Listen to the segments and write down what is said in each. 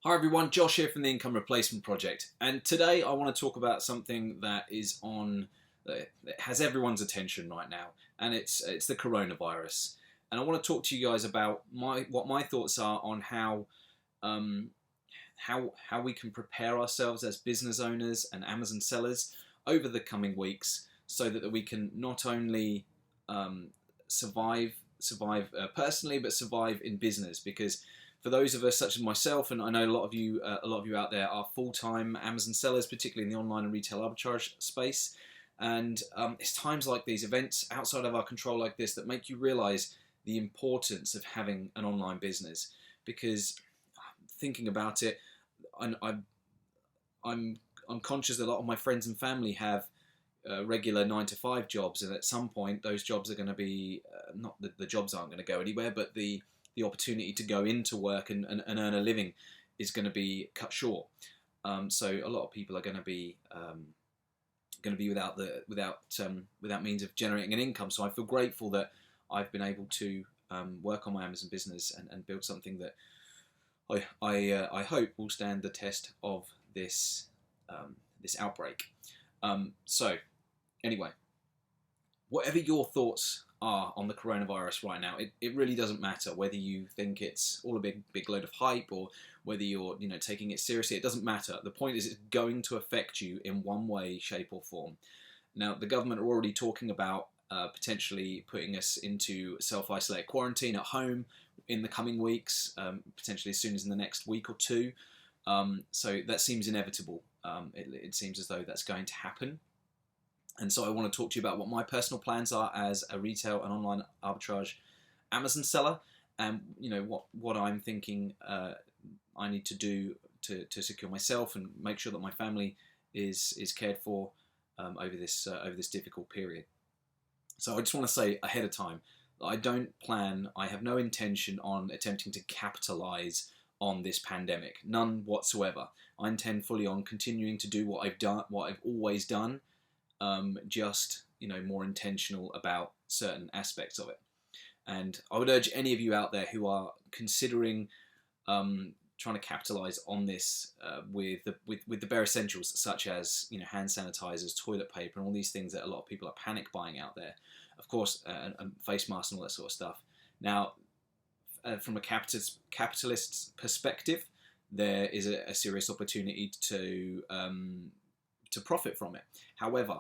Hi everyone, Josh here from the Income Replacement Project, and today I want to talk about something that has everyone's attention right now, and it's the coronavirus. And I want to talk to you guys about what my thoughts are on um, how we can prepare ourselves as business owners and Amazon sellers over the coming weeks, so that we can not only survive personally, but survive in business. Because for those of us such as myself, and I know a lot of you out there are full-time Amazon sellers, particularly in the online and retail arbitrage space. And it's times like these, events outside of our control like this, that make you realize the importance of having an online business. Because thinking about it, I, I'm I'm conscious that a lot of my friends and family have regular 9 to 5 jobs, and at some point those jobs are going to be not that the jobs aren't going to go anywhere, but the opportunity to go into work and earn a living is going to be cut short. So a lot of people are going to be without means of generating an income. So I feel grateful that I've been able to work on my Amazon business and build something that I hope will stand the test of this outbreak. So anyway, whatever your thoughts are on the coronavirus right now, it really doesn't matter whether you think it's all a big load of hype, or whether you're taking it seriously. It doesn't matter. The point is, it's going to affect you in one way, shape or form. Now, the government are already talking about potentially putting us into self-isolated quarantine at home in the coming weeks, potentially as soon as in the next week or two. So that seems inevitable. It seems as though that's going to happen. And so I want to talk to you about what my personal plans are as a retail and online arbitrage Amazon seller, and what I'm thinking I need to do to secure myself and make sure that my family is cared for over this difficult period. So I just want to say ahead of time, I have no intention on attempting to capitalize on this pandemic, none whatsoever. I intend fully on continuing to do what I've always done, just more intentional about certain aspects of it. And I would urge any of you out there who are considering trying to capitalize on this with the bare essentials, such as hand sanitizers, toilet paper, and all these things that a lot of people are panic buying out there. Of course, and face masks and all that sort of stuff. Now, from a capitalist's perspective, there is a serious opportunity to profit from it. However,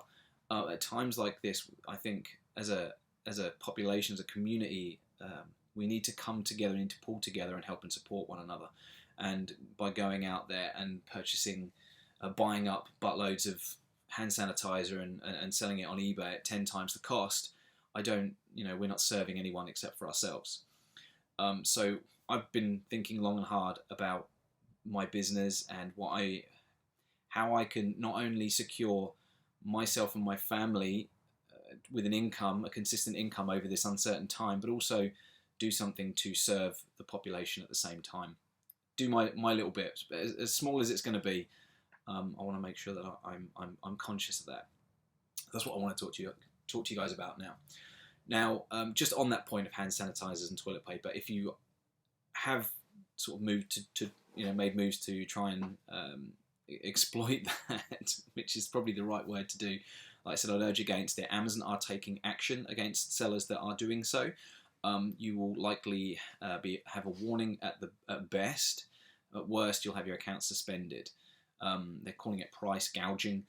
at times like this, I think as a population, as a community, we need to come together, we need to pull together and help and support one another. And by going out there and purchasing, buying up buttloads of hand sanitizer and selling it on eBay at 10 times the cost, we're not serving anyone except for ourselves. So I've been thinking long and hard about my business and how I can not only secure myself and my family with a consistent income over this uncertain time, but also do something to serve the population at the same time. Do my little bit, as small as it's going to be. I want to make sure that I'm conscious of that. That's what I want to talk to you guys about now. Now, just on that point of hand sanitizers and toilet paper, if you have sort of moved to made moves to try and exploit that, which is probably the right word to do, like I said, I'd urge against it. Amazon are taking action against sellers that are doing so. You will likely have a warning at best. At worst, you'll have your account suspended. They're calling it price gouging.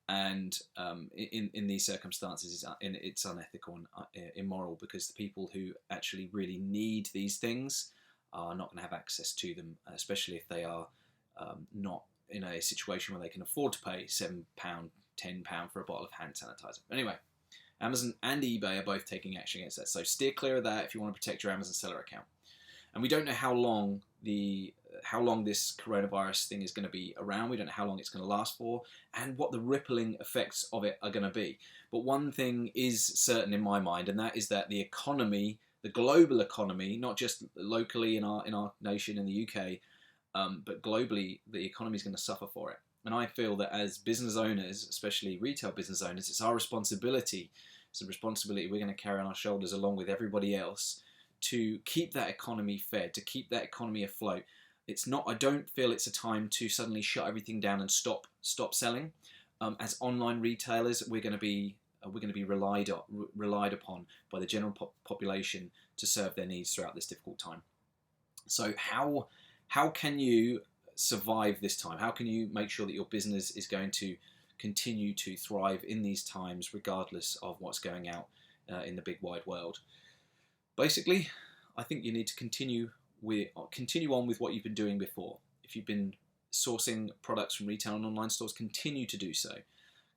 And in these circumstances, it's unethical and immoral, because the people who actually really need these things are not going to have access to them, especially if they are not in a situation where they can afford to pay £7, £10 for a bottle of hand sanitizer. Anyway, Amazon and eBay are both taking action against that, so steer clear of that if you want to protect your Amazon seller account. And we don't know how long this coronavirus thing is going to be around. We don't know how long it's going to last for, and what the rippling effects of it are going to be. But one thing is certain in my mind, and that is that the economy, the global economy, not just locally in our nation in the UK, but globally, the economy is going to suffer for it. And I feel that as business owners, especially retail business owners, it's our responsibility. It's a responsibility we're going to carry on our shoulders along with everybody else, to keep that economy fed, to keep that economy afloat. it's not. I don't feel it's a time to suddenly shut everything down and stop selling. As online retailers, we're going to be relied upon by the general population to serve their needs throughout this difficult time. So how can you survive this time? How can you make sure that your business is going to continue to thrive in these times, regardless of what's going out in the big wide world? Basically, I think you need to continue on with what you've been doing before. If you've been sourcing products from retail and online stores, continue to do so.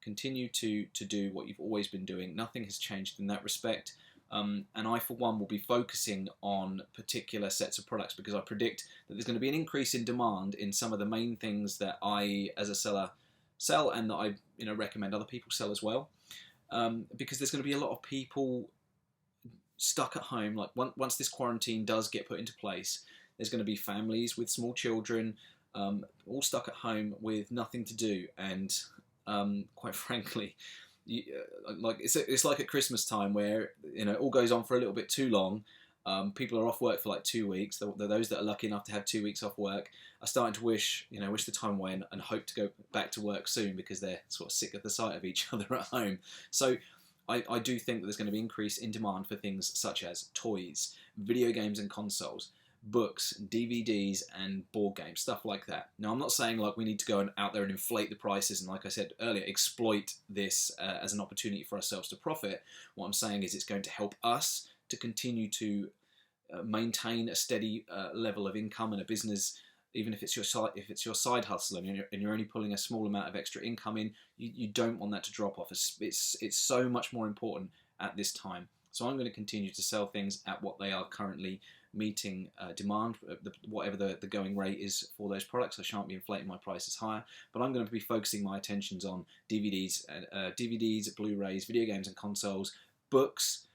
Continue to do what you've always been doing. Nothing has changed in that respect. And I, for one, will be focusing on particular sets of products because I predict that there's going to be an increase in demand in some of the main things that I, as a seller, sell and that I recommend other people sell as well. Because there's going to be a lot of people stuck at home. Like once this quarantine does get put into place, there's going to be families with small children, all stuck at home with nothing to do, and quite frankly, it's like at Christmas time where it all goes on for a little bit too long. People are off work for like 2 weeks. Those that are lucky enough to have 2 weeks off work are starting to wish the time away and hope to go back to work soon because they're sort of sick of the sight of each other at home. So I do think that there's going to be an increase in demand for things such as toys, video games and consoles, books, DVDs and board games, stuff like that. Now, I'm not saying like we need to go out there and inflate the prices and, like I said earlier, exploit this as an opportunity for ourselves to profit. What I'm saying is it's going to help us to continue to maintain a steady level of income in a business. Even if it's your side hustle and you're only pulling a small amount of extra income in, you don't want that to drop off. It's so much more important at this time. So I'm going to continue to sell things at what they are currently meeting demand, whatever the going rate is for those products. I shan't be inflating my prices higher, but I'm going to be focusing my attentions on DVDs, Blu-rays, video games and consoles, books,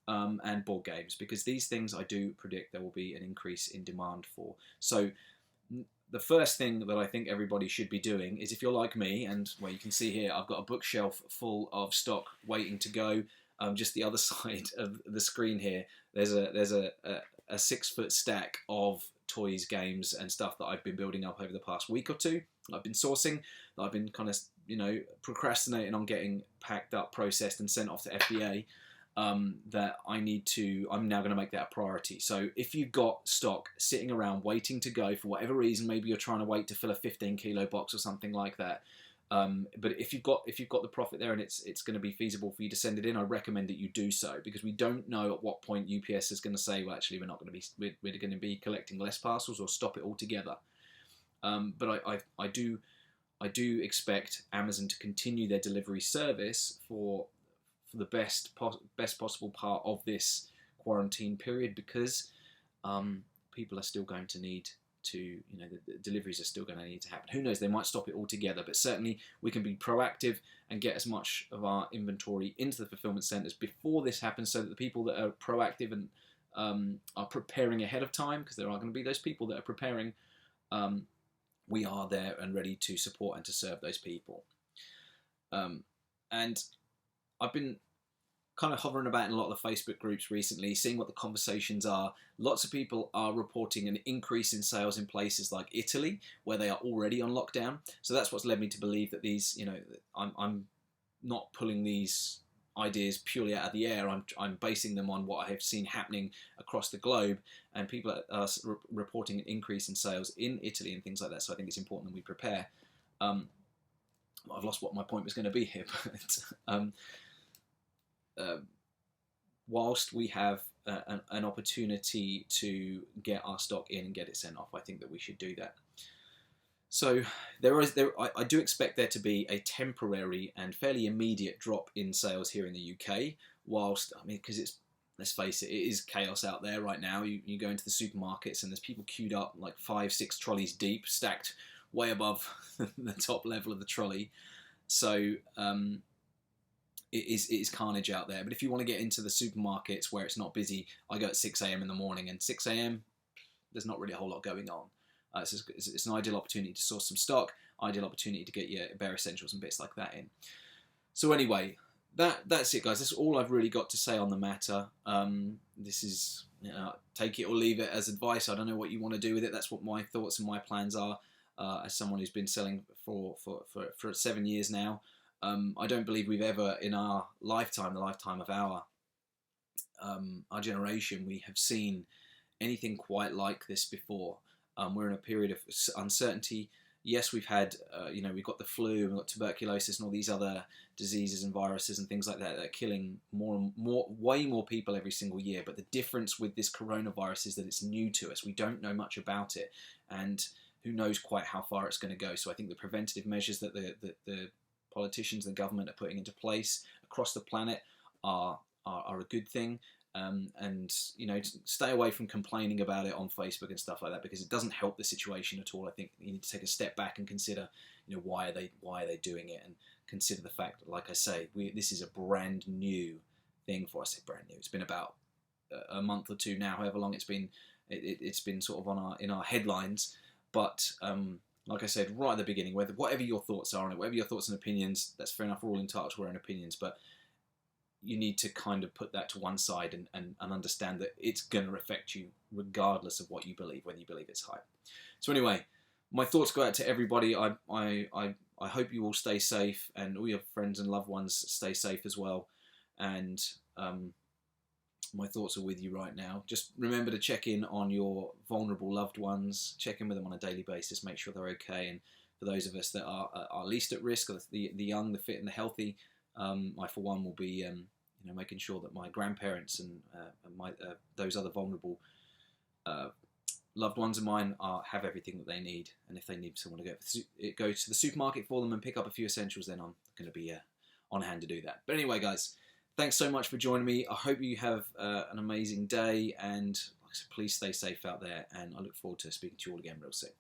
and board games, because these things I do predict there will be an increase in demand for. So the first thing that I think everybody should be doing is, if you're like me, and well, you can see here I've got a bookshelf full of stock waiting to go. Just the other side of the screen here, there's a 6 foot stack of toys, games and stuff that I've been building up over the past week or two. I've been sourcing, that I've been kind of procrastinating on getting packed up, processed and sent off to FDA. That I'm now going to make that a priority. So if you've got stock sitting around waiting to go for whatever reason, maybe you're trying to wait to fill a 15 kilo box or something like that. But if you've got the profit there and it's going to be feasible for you to send it in, I recommend that you do so, because we don't know at what point UPS is going to say, well, actually we're going to be collecting less parcels or stop it altogether. But I do expect Amazon to continue their delivery service for the best possible part of this quarantine period, because people are still going to need to, the deliveries are still going to need to happen. Who knows, they might stop it altogether, but certainly we can be proactive and get as much of our inventory into the fulfillment centres before this happens, so that the people that are proactive and are preparing ahead of time, because there are going to be those people that are preparing, we are there and ready to support and to serve those people. And I've been kind of hovering about in a lot of the Facebook groups recently, seeing what the conversations are. Lots of people are reporting an increase in sales in places like Italy, where they are already on lockdown. So that's what's led me to believe that these, I'm not pulling these ideas purely out of the air. I'm basing them on what I have seen happening across the globe, and people are reporting an increase in sales in Italy and things like that. So I think it's important that we prepare. I've lost what my point was going to be here, but whilst we have an opportunity to get our stock in and get it sent off, I think that we should do that. So I do expect there to be a temporary and fairly immediate drop in sales here in the UK. Because let's face it, it is chaos out there right now. You go into the supermarkets and there's people queued up like 5-6 trolleys deep, stacked way above the top level of the trolley. So it is carnage out there. But if you want to get into the supermarkets where it's not busy, I go at 6 a.m. in the morning, and 6 a.m. there's not really a whole lot going on. It's an ideal opportunity to source some stock, ideal opportunity to get your bare essentials and bits like that in. So anyway, that's it, guys. That's all I've really got to say on the matter. This is, take it or leave it as advice. I don't know what you want to do with it. That's what my thoughts and my plans are. As someone who's been selling for 7 years now, I don't believe we've ever in our lifetime, the lifetime of our generation, we have seen anything quite like this before. We're in a period of uncertainty. Yes, we've had, we've got the flu, and we've got tuberculosis, and all these other diseases and viruses and things like that are killing way more people every single year. But the difference with this coronavirus is that it's new to us. We don't know much about it, and who knows quite how far it's going to go. So I think the preventative measures that the politicians and the government are putting into place across the planet are a good thing. And stay away from complaining about it on Facebook and stuff like that, because it doesn't help the situation at all. I think you need to take a step back and consider, why are they doing it, and consider the fact that, like I say, this is a brand new thing for us. Brand new. It's been about a month or two now, however long it's been. It's been sort of in our headlines, but like I said right at the beginning, whatever your thoughts are on it, whatever your thoughts and opinions, that's fair enough. We're all entitled to our own opinions, but you need to kind of put that to one side and understand that it's going to affect you regardless of what you believe, whether you believe it's hype. So anyway, my thoughts go out to everybody. I hope you all stay safe, and all your friends and loved ones stay safe as well. And my thoughts are with you right now. Just remember to check in on your vulnerable loved ones. Check in with them on a daily basis. Make sure they're okay. And for those of us that are least at risk, the young, the fit, and the healthy, I for one will be making sure that my grandparents and those other vulnerable loved ones of mine have everything that they need. And if they need someone to go to the supermarket for them and pick up a few essentials, then I'm going to be on hand to do that. But anyway, guys, thanks so much for joining me. I hope you have an amazing day, and like I said, please stay safe out there, and I look forward to speaking to you all again real soon.